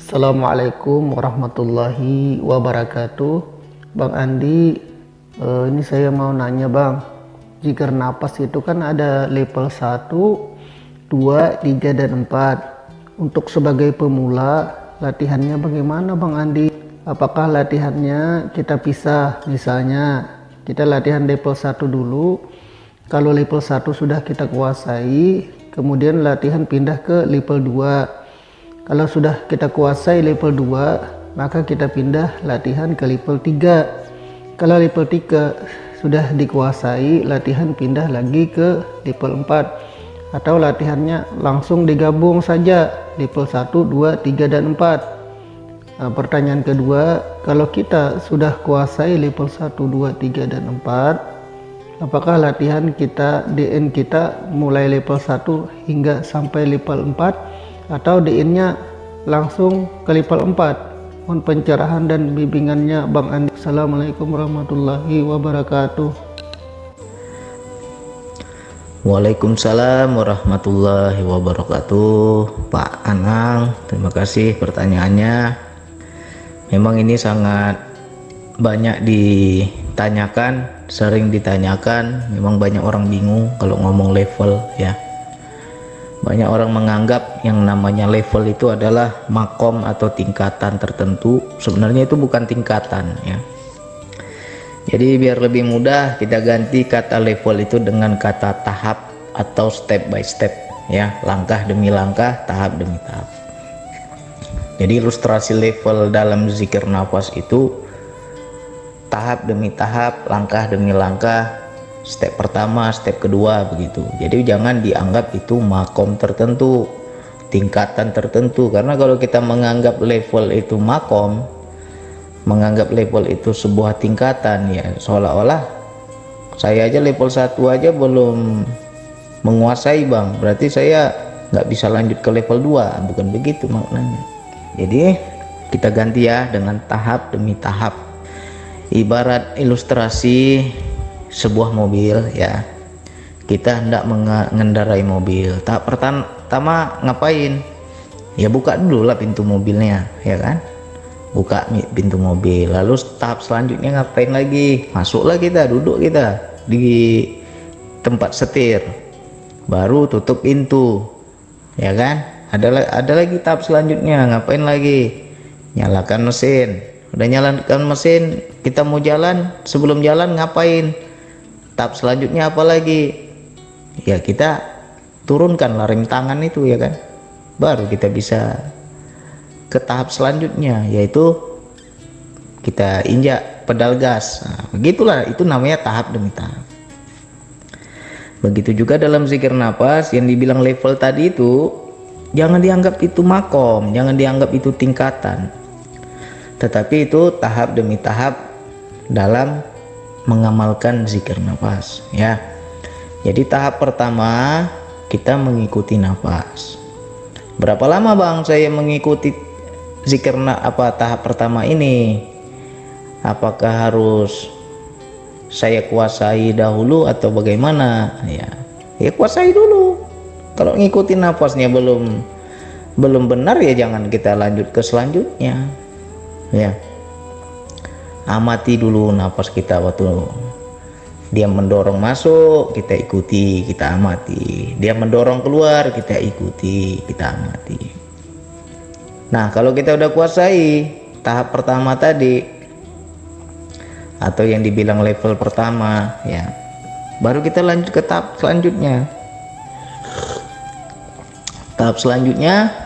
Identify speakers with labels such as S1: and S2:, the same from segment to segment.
S1: Assalamualaikum warahmatullahi wabarakatuh. Bang Andi, ini saya mau nanya Bang, zikir napas itu kan ada level 1, 2, 3, dan 4. Untuk sebagai pemula, latihannya bagaimana Bang Andi? Apakah latihannya kita pisah? Misalnya kita latihan level 1 dulu, kalau level 1 sudah kita kuasai, kemudian latihan pindah ke level 2. Kalau sudah kita kuasai level 2, maka kita pindah latihan ke level 3. Kalau level 3 sudah dikuasai, latihan pindah lagi ke level 4. Atau latihannya langsung digabung saja, level 1, 2, 3, dan 4. Nah, pertanyaan kedua, kalau kita sudah kuasai level 1, 2, 3, dan 4, apakah latihan kita, DN kita mulai level 1 hingga sampai level 4, atau DN-nya langsung ke level 4? Mohon pencerahan dan bimbingannya Bang Andi. Assalamualaikum warahmatullahi wabarakatuh.
S2: Waalaikumsalam warahmatullahi wabarakatuh, Pak Anang. Terima kasih pertanyaannya. Memang ini sangat banyak ditanyakan, sering ditanyakan. Memang banyak orang bingung kalau ngomong level ya. Banyak orang menganggap yang namanya level itu adalah makom atau tingkatan tertentu. Sebenarnya itu bukan tingkatan ya. Jadi biar lebih mudah, kita ganti kata level itu dengan kata tahap atau step by step ya, langkah demi langkah, tahap demi tahap. Jadi ilustrasi level dalam zikir nafas itu tahap demi tahap, langkah demi langkah, step pertama, step kedua, begitu. Jadi jangan dianggap itu makom tertentu, tingkatan tertentu, karena kalau kita menganggap level itu makom, menganggap level itu sebuah tingkatan, ya seolah-olah saya aja level 1 aja belum menguasai Bang, berarti saya nggak bisa lanjut ke level 2. Bukan begitu maknanya. Jadi kita ganti ya dengan tahap demi tahap. Ibarat ilustrasi sebuah mobil ya, kita hendak mengendarai mobil. Tahap pertama ngapain? Ya buka dulu lah pintu mobilnya ya kan, buka pintu mobil. Lalu tahap selanjutnya ngapain lagi? Masuklah kita, duduk kita di tempat setir, baru tutup pintu ya kan. Ada lagi tahap selanjutnya, ngapain lagi? Nyalakan mesin. Udah nyalakan mesin, kita mau jalan, sebelum jalan ngapain? Tahap selanjutnya apa lagi? Ya kita turunkan rem tangan itu ya kan, baru kita bisa ke tahap selanjutnya, yaitu kita injak pedal gas. Nah, begitulah, itu namanya tahap demi tahap. Begitu juga dalam zikir nafas yang dibilang level tadi itu, jangan dianggap itu makom, jangan dianggap itu tingkatan, tetapi itu tahap demi tahap dalam mengamalkan zikir nafas ya. Jadi tahap pertama kita mengikuti nafas. Berapa lama Bang saya mengikuti zikir tahap pertama ini? Apakah harus saya kuasai dahulu atau bagaimana? Ya kuasai dulu. Kalau ngikutin nafasnya belum benar, ya jangan kita lanjut ke selanjutnya ya. Amati dulu nafas kita, waktu dia mendorong masuk kita ikuti, kita amati. Dia mendorong keluar kita ikuti, kita amati. Nah kalau kita udah kuasai tahap pertama tadi, atau yang dibilang level pertama ya, baru kita lanjut ke tahap selanjutnya. Tahap selanjutnya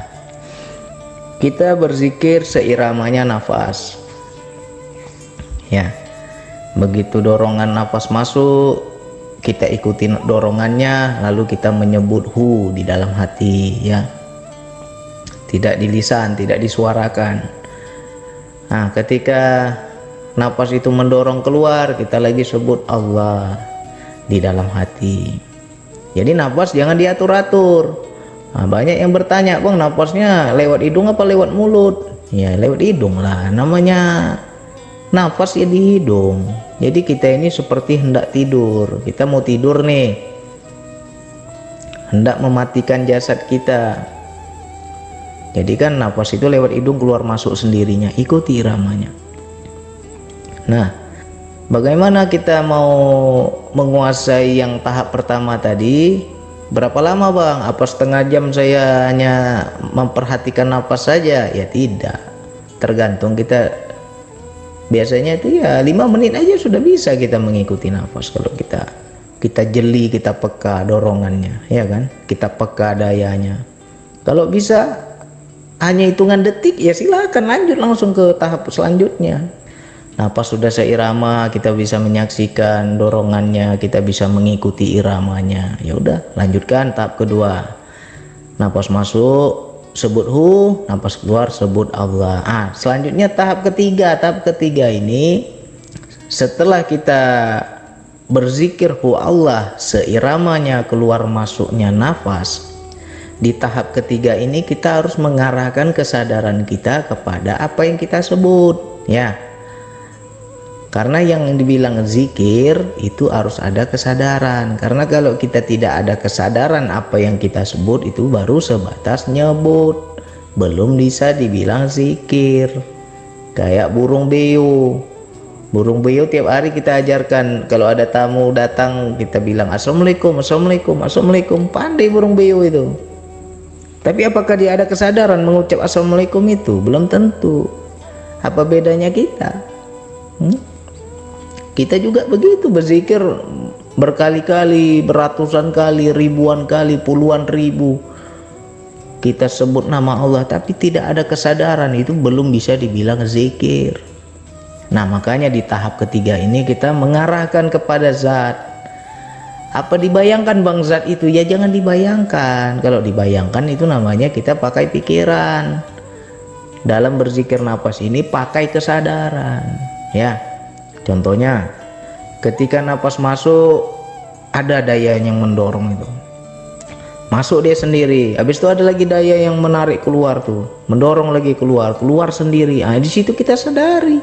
S2: kita berzikir seiramanya nafas ya. Begitu dorongan nafas masuk, kita ikuti dorongannya, lalu kita menyebut hu di dalam hati ya, tidak di lisan, tidak disuarakan. Nah ketika nafas itu mendorong keluar, kita lagi sebut Allah di dalam hati. Jadi nafas jangan diatur-atur. Nah, banyak yang bertanya, Bang nafasnya lewat hidung apa lewat mulut? Ya lewat hidung lah, namanya nafas ya di hidung. Jadi kita ini seperti hendak tidur, kita mau tidur nih, hendak mematikan jasad kita. Jadi kan nafas itu lewat hidung keluar masuk sendirinya, ikuti iramanya. Nah, bagaimana kita mau menguasai yang tahap pertama tadi? Berapa lama bang? Apa setengah jam saya hanya memperhatikan nafas saja? Ya tidak, tergantung kita. Biasanya itu ya 5 menit aja sudah bisa kita mengikuti nafas. Kalau kita jeli, kita peka dorongannya, ya kan? Kita peka dayanya. Kalau bisa hanya hitungan detik, ya silakan lanjut langsung ke tahap selanjutnya. Napas sudah seirama, kita bisa menyaksikan dorongannya, kita bisa mengikuti iramanya. Ya udah, lanjutkan tahap kedua. Napas masuk sebut hu, napas keluar sebut Allah. Selanjutnya tahap ketiga. Tahap ketiga ini setelah kita berzikir hu Allah seiramanya keluar masuknya nafas. Di tahap ketiga ini kita harus mengarahkan kesadaran kita kepada apa yang kita sebut, ya. Karena yang dibilang zikir itu harus ada kesadaran. Karena kalau kita tidak ada kesadaran apa yang kita sebut, itu baru sebatas nyebut, belum bisa dibilang zikir. Kayak burung beo. Burung beo tiap hari kita ajarkan, kalau ada tamu datang kita bilang assalamualaikum, assalamualaikum, assalamualaikum. Pandai burung beo itu. Tapi apakah dia ada kesadaran mengucap assalamualaikum itu? Belum tentu. Apa bedanya kita? Kita juga begitu, berzikir berkali-kali, beratusan kali, ribuan kali, puluhan ribu. Kita sebut nama Allah tapi tidak ada kesadaran, itu belum bisa dibilang zikir. Nah, makanya di tahap ketiga ini kita mengarahkan kepada zat. Apa dibayangkan bang zat itu? Ya jangan dibayangkan. Kalau dibayangkan itu namanya kita pakai pikiran. Dalam berzikir nafas ini pakai kesadaran, ya. Contohnya ketika nafas masuk ada daya yang mendorong itu. Masuk dia sendiri. Habis itu ada lagi daya yang menarik keluar tuh, mendorong lagi keluar sendiri. Di situ kita sadari,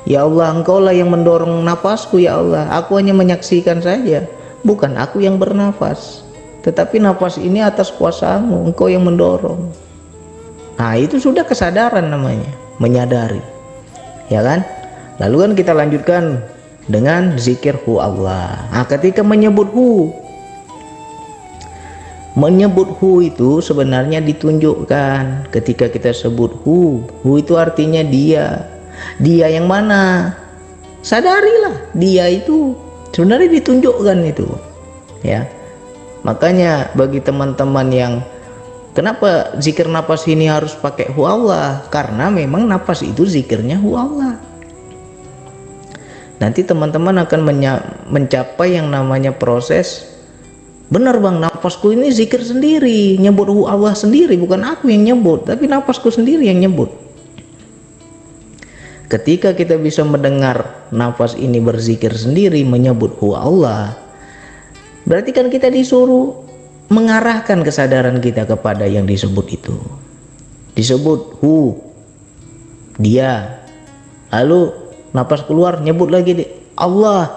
S2: ya Allah, Engkaulah yang mendorong nafasku, ya Allah. Aku hanya menyaksikan saja. Bukan aku yang bernafas, tetapi nafas ini atas kuasamu, Engkau yang mendorong. Nah, itu sudah kesadaran namanya, menyadari, ya kan? Lalu kan kita lanjutkan dengan zikir hu Allah. Ketika menyebut hu itu sebenarnya ditunjukkan. Ketika kita sebut hu itu artinya dia yang mana? Sadarilah, dia itu sebenarnya ditunjukkan itu, ya. Makanya bagi teman-teman yang kenapa zikir nafas ini harus pakai hu Allah, karena memang nafas itu zikirnya hu Allah. Nanti teman-teman akan mencapai yang namanya proses, benar bang, nafasku ini zikir sendiri, nyebut hu Allah sendiri, bukan aku yang nyebut, tapi nafasku sendiri yang nyebut. Ketika kita bisa mendengar nafas ini berzikir sendiri, menyebut hu Allah, berarti kan kita disuruh mengarahkan kesadaran kita kepada yang disebut itu. Disebut hu, dia, lalu nafas keluar nyebut lagi Allah,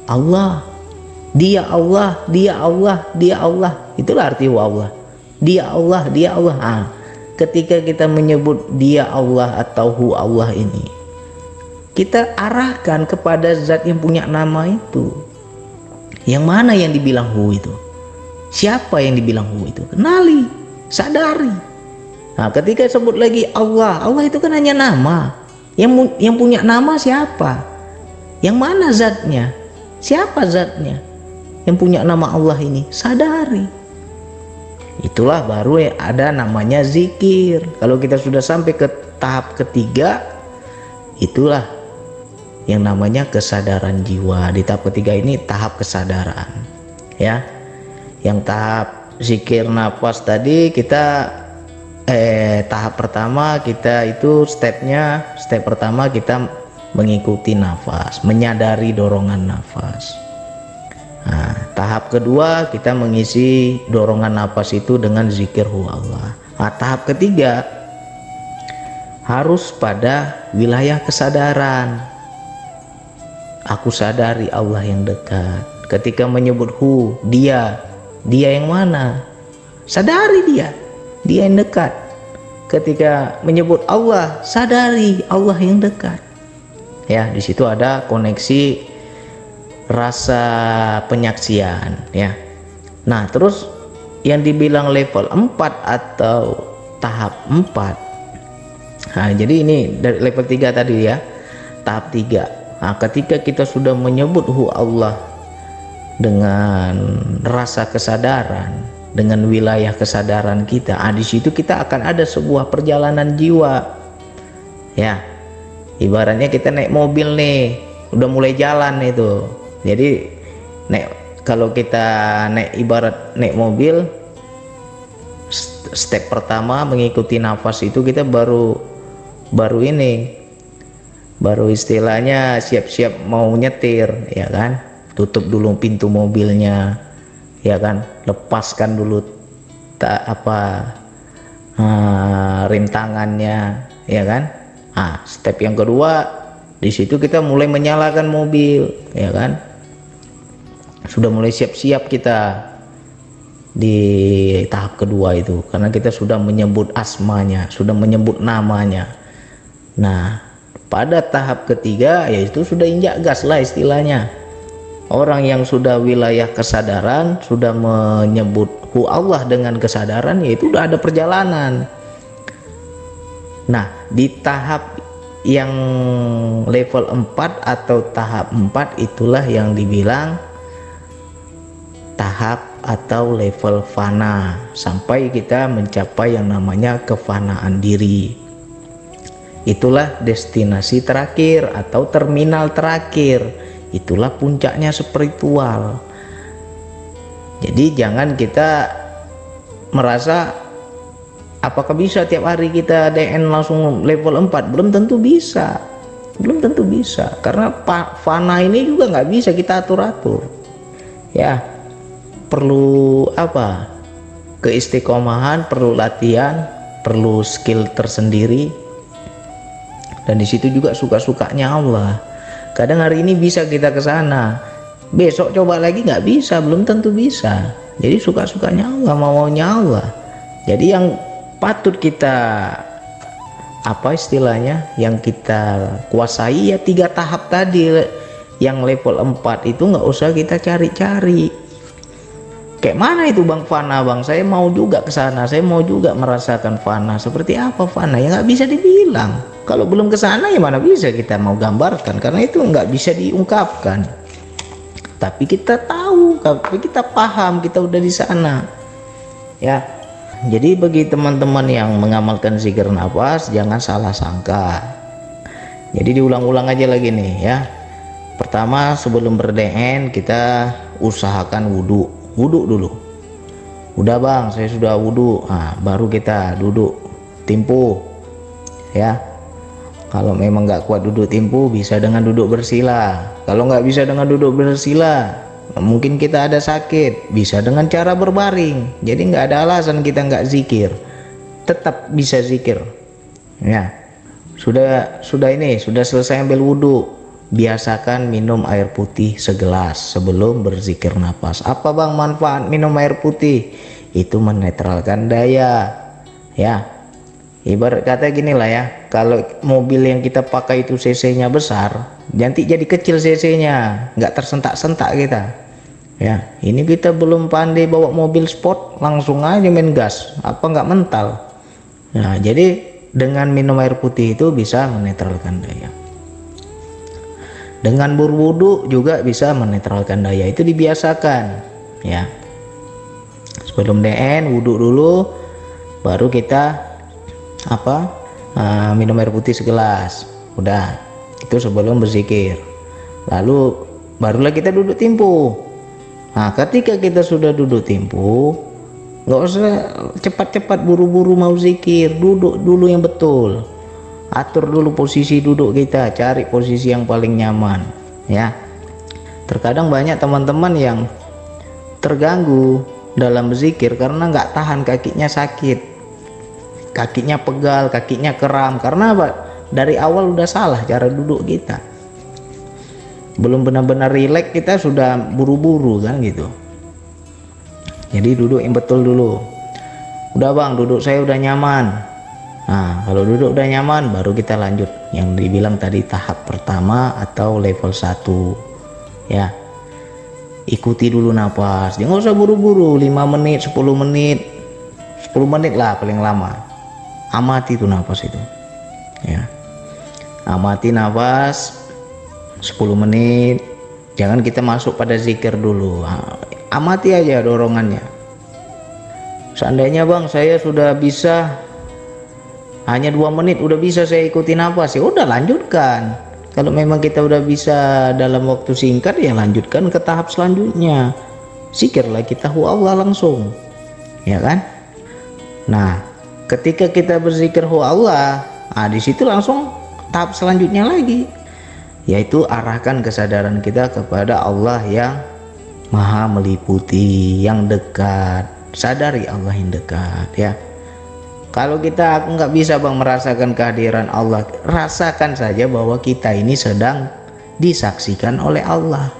S2: Allah, dia Allah, dia Allah, dia Allah. Itulah arti hu Allah. Dia Allah, dia Allah. Ketika kita menyebut dia Allah atau hu Allah ini, kita arahkan kepada zat yang punya nama itu. Yang mana yang dibilang hu itu? Siapa yang dibilang hu itu? Kenali, sadari. Nah, ketika sebut lagi Allah, Allah itu kan hanya nama. Yang punya nama siapa? Yang mana zatnya? Siapa zatnya? Yang punya nama Allah ini, sadari. Itulah baru ada namanya zikir. Kalau kita sudah sampai ke tahap ketiga, itulah yang namanya kesadaran jiwa. Di tahap ketiga ini tahap kesadaran, ya. Yang tahap zikir nafas tadi kita tahap pertama kita itu step pertama kita mengikuti nafas, menyadari dorongan nafas. Nah, tahap kedua kita mengisi dorongan nafas itu dengan zikir hu Allah. Tahap ketiga harus pada wilayah kesadaran. Aku sadari Allah yang dekat. Ketika menyebut hu, dia yang mana? Sadari dia. dia yang dekat. Ketika menyebut Allah, sadari Allah yang dekat. Ya, di situ ada koneksi rasa penyaksian, ya. Nah, terus yang dibilang level 4 atau tahap 4. Nah, jadi ini dari level 3 tadi ya, tahap 3. Nah, ketika kita sudah menyebut Allah dengan rasa kesadaran, dengan wilayah kesadaran kita, di situ kita akan ada sebuah perjalanan jiwa. Ya, ibaratnya kita naik mobil nih, udah mulai jalan itu. Jadi kalau kita ibarat naik mobil, step pertama mengikuti nafas itu kita baru istilahnya siap-siap mau nyetir, ya kan. Tutup dulu pintu mobilnya, ya kan, lepaskan dulu rem tangannya, ya kan. Step yang kedua, di situ kita mulai menyalakan mobil, ya kan. Sudah mulai siap-siap kita di tahap kedua itu, karena kita sudah menyebut asmanya, sudah menyebut namanya. Nah, pada tahap ketiga yaitu sudah injak gas lah istilahnya. Orang yang sudah wilayah kesadaran, sudah menyebut Allah dengan kesadaran, yaitu sudah ada perjalanan. Nah, di tahap yang level 4 atau tahap 4 itulah yang dibilang tahap atau level fana, sampai kita mencapai yang namanya kefanaan diri. Itulah destinasi terakhir atau terminal terakhir, itulah puncaknya spiritual. Jadi jangan kita merasa apakah bisa tiap hari kita DN langsung level 4, belum tentu bisa, karena fana ini juga nggak bisa kita atur-atur, ya. Perlu keistiqomahan, perlu latihan, perlu skill tersendiri, dan di situ juga suka-sukanya Allah. Kadang hari ini bisa kita ke sana, besok coba lagi nggak bisa, belum tentu bisa. Jadi suka-sukanya Allah, maunya Allah. Jadi yang patut kita yang kita kuasai ya 3 tahap tadi. Yang level 4 itu nggak usah kita cari-cari. Kayak mana itu Bang fana, Bang? Saya mau juga ke sana, saya mau juga merasakan fana. Seperti apa fana? Ya nggak bisa dibilang. Kalau belum ke sana ya mana bisa kita mau gambarkan, karena itu nggak bisa diungkapkan. Tapi kita tahu, tapi kita paham, kita udah di sana. Ya. Jadi bagi teman-teman yang mengamalkan zikir nafas, jangan salah sangka. Jadi diulang-ulang aja lagi nih ya. Pertama, sebelum ber-DN kita usahakan wudhu dulu. Udah Bang, saya sudah wudhu, baru kita duduk timpu, ya. Kalau memang nggak kuat duduk timpu, bisa dengan duduk bersila. Kalau nggak bisa dengan duduk bersila, mungkin kita ada sakit, bisa dengan cara berbaring. Jadi nggak ada alasan kita nggak zikir, tetap bisa zikir, ya. Sudah selesai ambil wudhu, biasakan minum air putih segelas sebelum berzikir nafas. Apa Bang manfaat minum air putih? Itu menetralkan daya, ya. Ibarat kata gini lah ya, kalau mobil yang kita pakai itu cc-nya besar, nanti jadi kecil cc-nya, nggak tersentak-sentak kita. Ya, ini kita belum pandai bawa mobil sport, langsung aja main gas, apa nggak mental. Nah, jadi dengan minum air putih itu bisa menetralkan daya. Dengan berwudu juga bisa menetralkan daya, itu dibiasakan, ya. Sebelum DN wudhu dulu, baru kita minum air putih segelas. Udah, itu sebelum berzikir. Lalu barulah kita duduk timpu. Nah, ketika kita sudah duduk timpu, nggak usah cepat-cepat buru-buru mau zikir, duduk dulu yang betul. Atur dulu posisi duduk kita, cari posisi yang paling nyaman, ya. Terkadang banyak teman-teman yang terganggu dalam berzikir karena nggak tahan, kakinya sakit, kakinya pegal, kakinya kram. Karena apa? Dari awal udah salah cara duduk kita, belum benar-benar rileks, kita sudah buru-buru kan gitu. Jadi duduk yang betul dulu. Udah bang, duduk saya udah nyaman. Nah, kalau duduk udah nyaman, baru kita lanjut yang dibilang tadi tahap pertama atau level 1. Ya, ikuti dulu nafas, jangan usah buru-buru, 5 menit, 10 menit, 10 menit lah paling lama. Amati tuh nafas itu. Ya, amati nafas 10 menit. Jangan kita masuk pada zikir dulu. Amati aja dorongannya. Seandainya bang saya sudah bisa hanya 2 menit udah bisa saya ikuti nafas, ya udah lanjutkan. Kalau memang kita udah bisa dalam waktu singkat, ya lanjutkan ke tahap selanjutnya. Zikirlah kita hu Allah langsung, ya kan? Nah, ketika kita berzikir hu Allah, di situ langsung tahap selanjutnya lagi, yaitu arahkan kesadaran kita kepada Allah yang maha meliputi, yang dekat. Sadari Allah yang dekat, ya. Kalau kita nggak bisa bang merasakan kehadiran Allah, rasakan saja bahwa kita ini sedang disaksikan oleh Allah,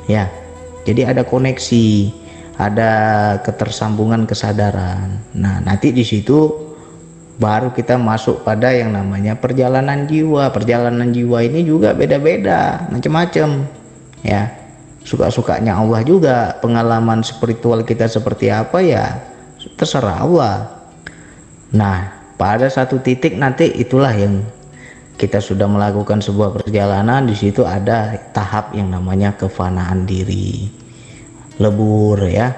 S2: ya. Jadi ada koneksi, ada ketersambungan kesadaran. Nah, nanti di situ baru kita masuk pada yang namanya perjalanan jiwa. Perjalanan jiwa ini juga beda-beda, macam-macam, ya. Suka-sukanya Allah juga, pengalaman spiritual kita seperti apa ya terserah Allah. Nah, pada satu titik nanti itulah yang kita sudah melakukan sebuah perjalanan. Di situ ada tahap yang namanya kefanaan diri, lebur, ya.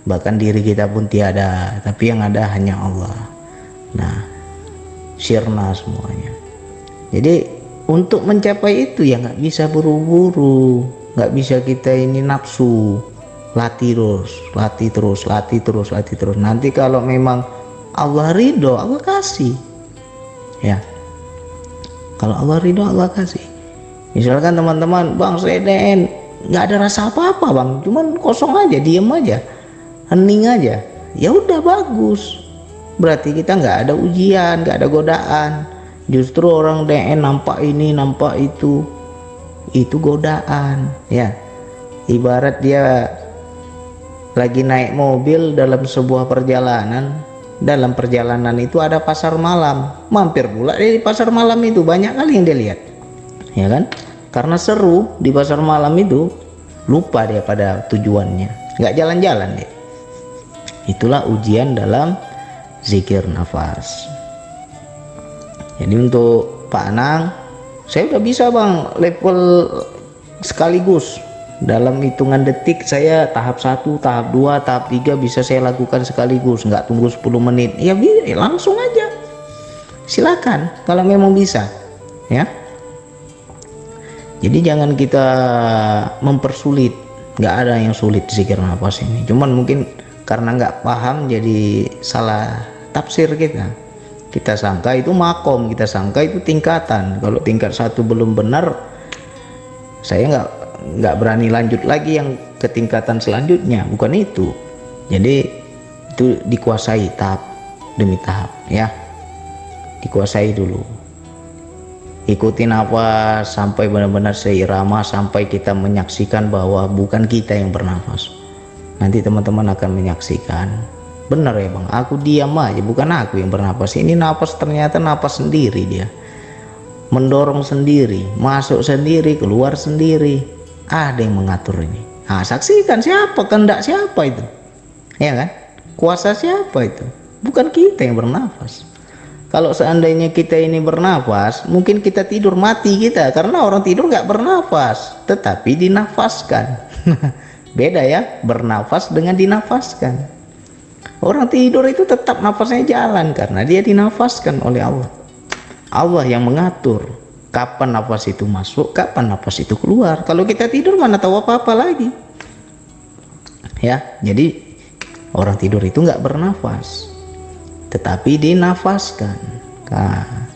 S2: Bahkan diri kita pun tiada, tapi yang ada hanya Allah. Nah, sirna semuanya. Jadi untuk mencapai itu ya nggak bisa buru-buru, nggak bisa kita ini nafsu, latih terus. Nanti kalau memang Allah ridho, Allah kasih, ya. Kalau Allah ridho, Allah kasih. Misalkan teman-teman, bang saya DN nggak ada rasa apa-apa bang, cuman kosong aja, diem aja, hening aja, ya udah bagus. Berarti kita nggak ada ujian, nggak ada godaan. Justru orang DN nampak ini, nampak itu godaan, ya. Ibarat dia lagi naik mobil dalam sebuah perjalanan. Dalam perjalanan itu ada pasar malam, mampir pula di pasar malam itu, banyak kali yang dia lihat, ya kan? Karena seru di pasar malam itu, lupa dia pada tujuannya, nggak jalan-jalan dia. Itulah ujian dalam zikir nafas. Jadi untuk Pak Anang, saya udah bisa bang level sekaligus. Dalam hitungan detik saya tahap 1, tahap 2, tahap 3 bisa saya lakukan sekaligus, nggak tunggu 10 menit. Ya langsung aja. Silakan kalau memang bisa, ya. Jadi jangan kita mempersulit. Nggak ada yang sulit zikir nafas ini. Cuman mungkin karena nggak paham jadi salah tafsir kita. Kita sangka itu makom, kita sangka itu tingkatan. Kalau tingkat 1 belum benar, saya nggak berani lanjut lagi yang ke tingkatan selanjutnya, bukan itu. Jadi itu dikuasai tahap demi tahap, ya. Dikuasai dulu, ikuti nafas sampai benar-benar seirama, sampai kita menyaksikan bahwa bukan kita yang bernafas. Nanti teman-teman akan menyaksikan, benar ya bang, aku diam aja, bukan aku yang bernafas. Ini nafas ternyata nafas sendiri, dia mendorong sendiri, masuk sendiri, keluar sendiri. Ada yang mengatur ini. Nah, saksikan siapa, kehendak siapa itu, ya kan? Kuasa siapa itu? Bukan kita yang bernafas. Kalau seandainya kita ini bernafas, mungkin kita tidur mati kita, karena orang tidur nggak bernafas, tetapi dinafaskan. Beda ya, bernafas dengan dinafaskan. Orang tidur itu tetap nafasnya jalan karena dia dinafaskan oleh Allah. Allah yang mengatur kapan nafas itu masuk, kapan nafas itu keluar. Kalau kita tidur mana tahu apa-apa lagi, ya. Jadi orang tidur itu nggak bernafas, tetapi dinafaskan. Nah,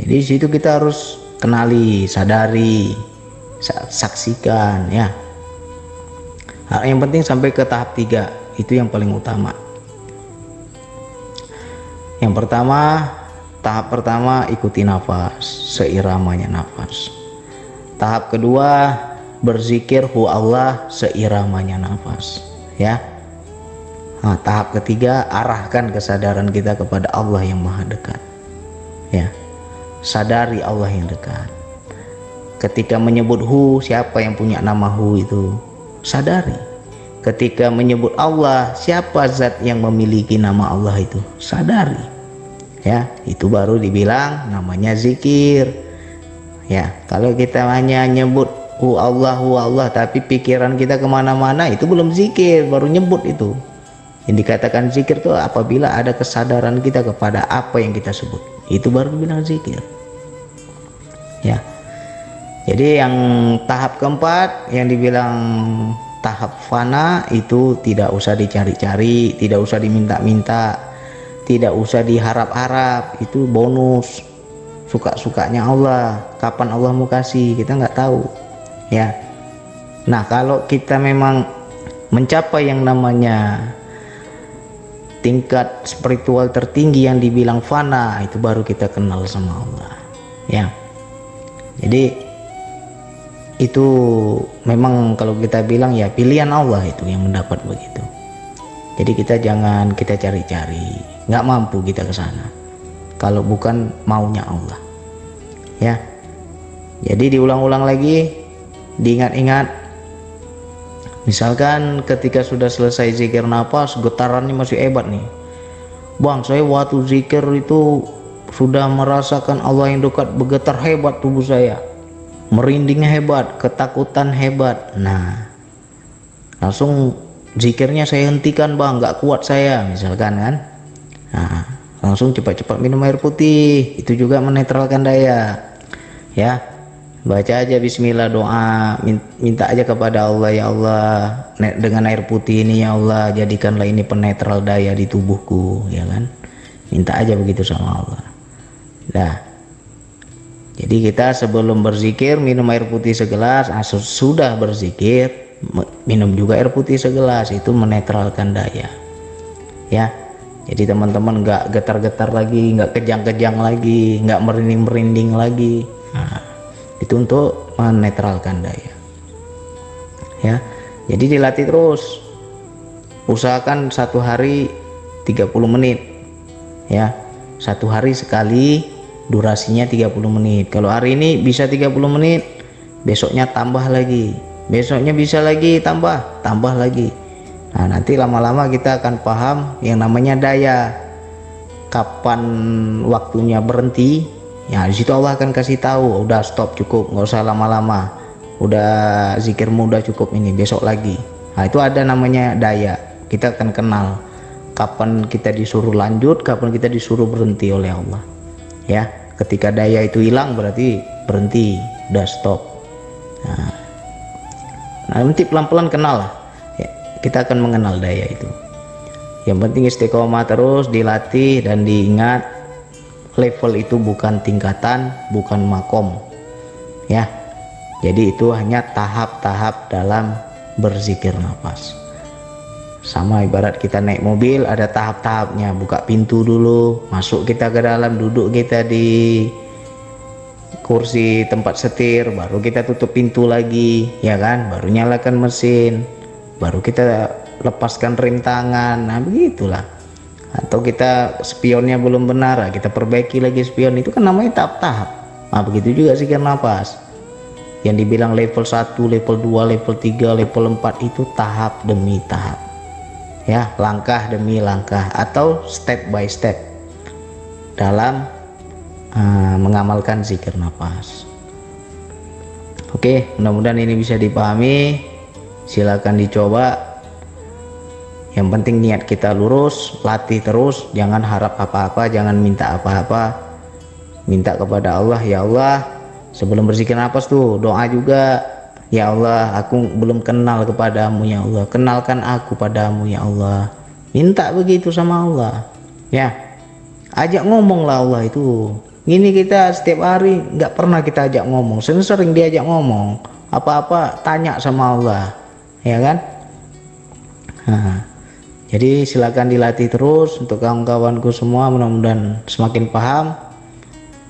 S2: jadi di situ kita harus kenali, sadari, saksikan, ya. Yang penting sampai ke tahap 3, itu yang paling utama. Yang pertama, tahap pertama ikuti nafas, seiramanya nafas. Tahap kedua berzikir hu Allah seiramanya nafas, ya. Nah, tahap ketiga, arahkan kesadaran kita kepada Allah yang maha dekat. Ya, sadari Allah yang dekat. Ketika menyebut Hu, siapa yang punya nama Hu itu? Sadari. Ketika menyebut Allah, siapa zat yang memiliki nama Allah itu? Sadari. Ya, itu baru dibilang namanya zikir. Ya, kalau kita hanya nyebut Hu Allah, tapi pikiran kita kemana-mana, itu belum zikir, baru nyebut itu. Yang dikatakan zikir itu apabila ada kesadaran kita kepada apa yang kita sebut, itu baru dibilang zikir. Ya, jadi yang tahap keempat yang dibilang tahap fana itu tidak usah dicari-cari, tidak usah diminta-minta, tidak usah diharap-harap, itu bonus, suka-sukanya Allah. Kapan Allah mau kasih kita nggak tahu, ya. Nah, kalau kita memang mencapai yang namanya tingkat spiritual tertinggi yang dibilang fana, itu baru kita kenal sama Allah, ya. Jadi itu memang kalau kita bilang ya pilihan Allah itu yang mendapat begitu. Jadi kita jangan kita cari-cari, nggak mampu kita ke sana kalau bukan maunya Allah, ya. Jadi diulang-ulang lagi, diingat-ingat. Misalkan ketika sudah selesai zikir nafas, getarannya masih hebat nih, Bang, saya waktu zikir itu sudah merasakan Allah yang dekat, bergetar hebat tubuh saya, merindingnya hebat, ketakutan hebat. Nah, langsung zikirnya saya hentikan, Bang, nggak kuat saya, misalkan kan. Nah, langsung cepat-cepat minum air putih, itu juga menetralkan daya, ya. Baca aja bismillah, doa, minta aja kepada Allah, ya Allah, dengan air putih ini ya Allah, jadikanlah ini penetral daya di tubuhku, ya kan. Minta aja begitu sama Allah. Nah, jadi kita sebelum berzikir minum air putih segelas, sudah berzikir minum juga air putih segelas, itu menetralkan daya, ya. Jadi teman-teman nggak getar-getar lagi, nggak kejang-kejang lagi, nggak merinding-merinding lagi. Nah, itu untuk menetralkan daya, ya. Jadi dilatih terus, usahakan satu hari 30 menit, ya. Satu hari sekali, durasinya 30 menit. Kalau hari ini bisa 30 menit, besoknya tambah lagi, besoknya bisa lagi tambah lagi. Nah, nanti lama-lama kita akan paham yang namanya daya, kapan waktunya berhenti. Ya, di situ Allah akan kasih tahu, udah stop, cukup, nggak usah lama-lama, udah zikirmu udah cukup, ini besok lagi. Nah, itu ada namanya daya. Kita akan kenal kapan kita disuruh lanjut, kapan kita disuruh berhenti oleh Allah, ya. Ketika daya itu hilang berarti berhenti, udah stop. Nah, nanti pelan-pelan kenal lah, ya, kita akan mengenal daya itu. Yang penting istiqomah terus, dilatih dan diingat, level itu bukan tingkatan, bukan makom, ya. Jadi itu hanya tahap-tahap dalam berzikir nafas. Sama ibarat kita naik mobil, ada tahap-tahapnya. Buka pintu dulu, masuk kita ke dalam, duduk kita di kursi tempat setir, baru kita tutup pintu lagi, ya kan, baru nyalakan mesin, baru kita lepaskan rem tangan. Nah, begitulah. Atau kita spionnya belum benar, kita perbaiki lagi spion, itu kan namanya tahap-tahap. Nah, begitu juga zikir nafas. Yang dibilang level 1, level 2, level 3, level 4 itu tahap demi tahap, ya, langkah demi langkah atau step by step dalam mengamalkan zikir nafas. Oke, mudah-mudahan ini bisa dipahami. Silakan dicoba. Yang penting niat kita lurus, latih terus, jangan harap apa-apa, jangan minta apa-apa. Minta kepada Allah, ya Allah, sebelum berzikir nafas tuh doa juga, ya Allah, aku belum kenal kepadamu, ya Allah, kenalkan aku padamu, ya Allah. Minta begitu sama Allah, ya. Ajak ngomong lah Allah itu. Ini kita setiap hari nggak pernah kita ajak ngomong, sering diajak ngomong, apa-apa tanya sama Allah, ya kan. Nah, jadi silakan dilatih terus untuk kawan-kawanku semua, mudah-mudahan semakin paham.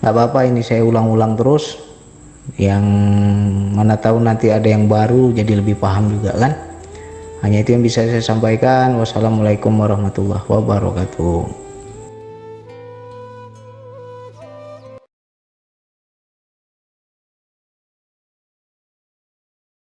S2: Nggak apa-apa, ini saya ulang-ulang terus, yang mana tahu nanti ada yang baru jadi lebih paham juga kan. Hanya itu yang bisa saya sampaikan. Wassalamualaikum warahmatullahi wabarakatuh.